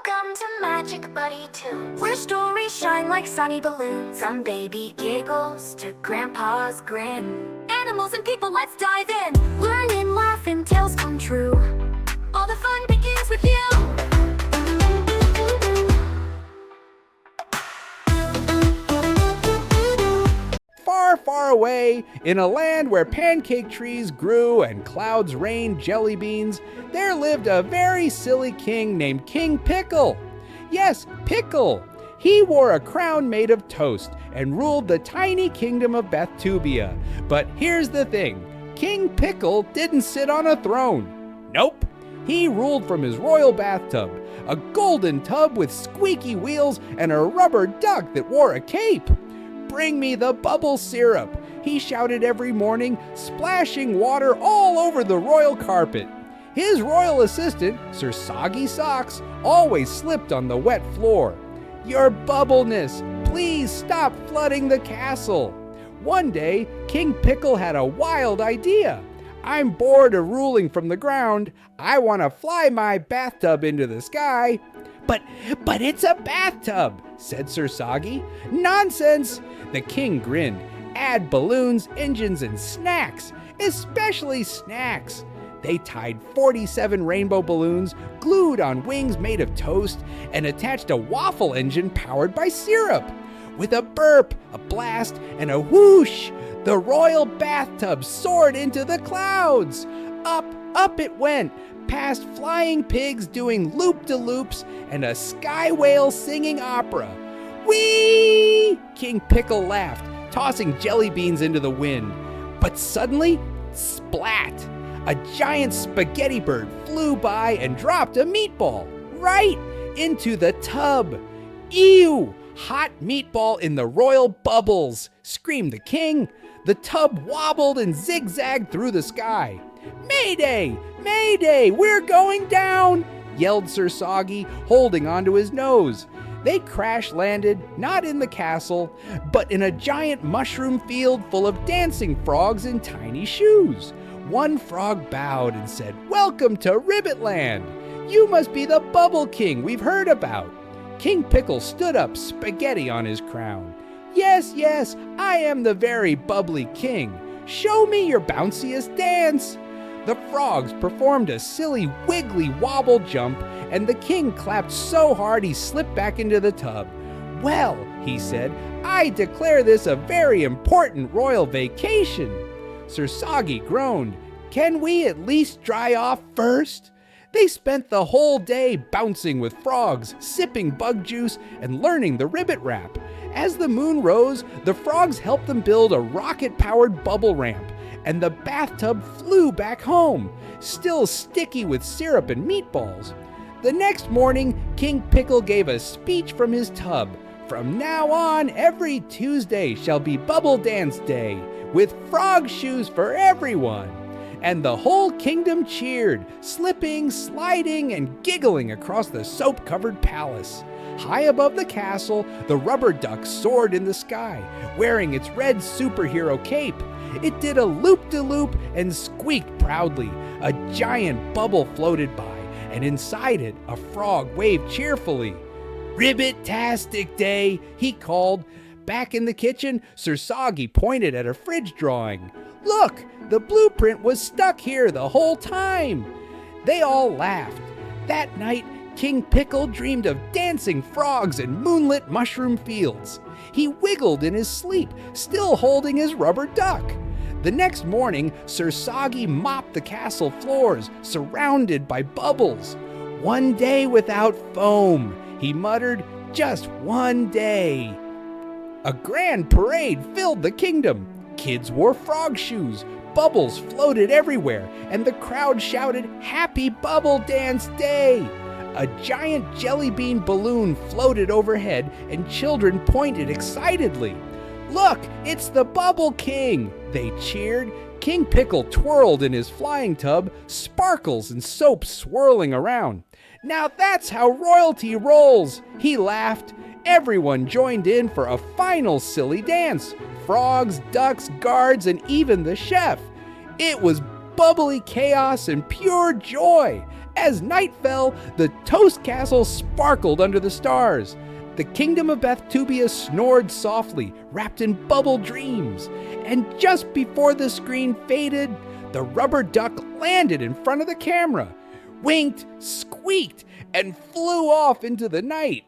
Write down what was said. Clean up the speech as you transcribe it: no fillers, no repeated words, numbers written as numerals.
Welcome to Magic Buddy Toons, where stories shine like sunny balloons. From baby giggles to grandpa's grin. Animals and people, let's dive in. Learn and laugh and tales come true. All the fun begins with you. Far, far away, in a land where pancake trees grew and clouds rained jelly beans, there lived a very silly king named King Pickle. Yes, Pickle. He wore a crown made of toast and ruled the tiny kingdom of Bathtubia. But here's the thing, King Pickle didn't sit on a throne. Nope. He ruled from his royal bathtub, a golden tub with squeaky wheels and a rubber duck that wore a cape. "Bring me the bubble syrup," he shouted every morning, splashing water all over the royal carpet. His royal assistant, Sir Soggy Socks, always slipped on the wet floor. "Your bubbleness, please stop flooding the castle." One day, King Pickle had a wild idea. "I'm bored of ruling from the ground. I want to fly my bathtub into the sky." But it's a bathtub," said Sir Soggy. "Nonsense!" The king grinned. "Add balloons, engines, and snacks, especially snacks." They tied 47 rainbow balloons, glued on wings made of toast, and attached a waffle engine powered by syrup. With a burp, a blast, and a whoosh, the royal bathtub soared into the clouds. Up it went, past flying pigs doing loop-de-loops and a sky whale singing opera. "Whee!" King Pickle laughed, tossing jelly beans into the wind. But suddenly, splat! A giant spaghetti bird flew by and dropped a meatball right into the tub. "Ew! Hot meatball in the royal bubbles!" screamed the king. The tub wobbled and zigzagged through the sky. "Mayday! Mayday! We're going down!" yelled Sir Soggy, holding onto his nose. They crash-landed, not in the castle, but in a giant mushroom field full of dancing frogs in tiny shoes. One frog bowed and said, "Welcome to Ribbitland. You must be the Bubble King we've heard about." King Pickle stood up, spaghetti on his crown. Yes, I am the very bubbly king. Show me your bounciest dance." The frogs performed a silly wiggly wobble jump, and the king clapped so hard he slipped back into the tub. "Well," he said, "I declare this a very important royal vacation." Sir Soggy groaned. "Can we at least dry off first?" They spent the whole day bouncing with frogs, sipping bug juice, and learning the ribbit rap. As the moon rose, the frogs helped them build a rocket-powered bubble ramp, and the bathtub flew back home, still sticky with syrup and meatballs. The next morning, King Pickle gave a speech from his tub. "From now on, every Tuesday shall be Bubble Dance Day, with frog shoes for everyone." And the whole kingdom cheered, slipping, sliding, and giggling across the soap-covered palace. High above the castle, the rubber duck soared in the sky, wearing its red superhero cape. It did a loop-de-loop and squeaked proudly. A giant bubble floated by, and inside it, a frog waved cheerfully. "Ribbit-tastic day," he called. Back in the kitchen, Sir Soggy pointed at a fridge drawing. "Look, the blueprint was stuck here the whole time." They all laughed. That night, King Pickle dreamed of dancing frogs and moonlit mushroom fields. He wiggled in his sleep, still holding his rubber duck. The next morning, Sir Soggy mopped the castle floors, surrounded by bubbles. "One day without foam," he muttered, "just one day." A grand parade filled the kingdom. Kids wore frog shoes, bubbles floated everywhere, and the crowd shouted, "Happy Bubble Dance Day!" A giant jelly bean balloon floated overhead, and children pointed excitedly. "Look, it's the Bubble King!" they cheered. King Pickle twirled in his flying tub, sparkles and soap swirling around. "Now that's how royalty rolls!" he laughed. Everyone joined in for a final silly dance. Frogs, ducks, guards, and even the chef. It was bubbly chaos and pure joy. As night fell, the toast castle sparkled under the stars. The kingdom of Bathtubia snored softly, wrapped in bubble dreams. And just before the screen faded, the rubber duck landed in front of the camera, winked, squeaked, and flew off into the night.